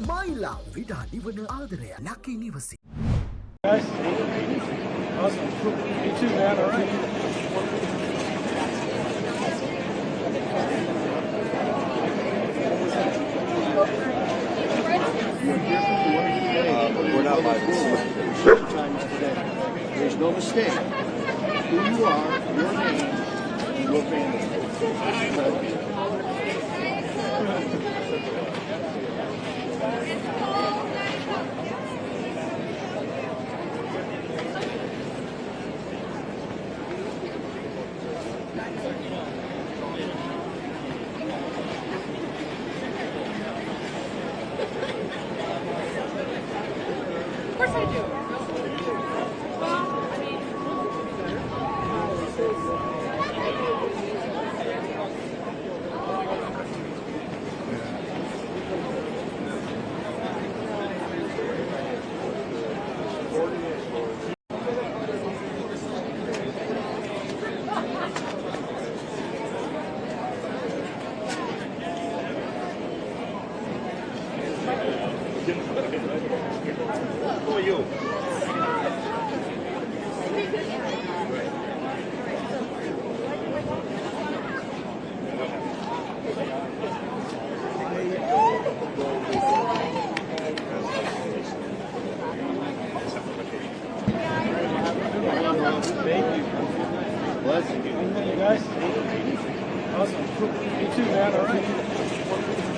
My love විඩා නිවන ආදරය ලකී නිවසි. Guys, awesome. You too, man. All right. We're not by this times today. There's no mistake. Who you are, your name, your family. Of course I do. Well, I mean, Who are you? Thank you. Bless you. You guys, awesome. You too, man. All right.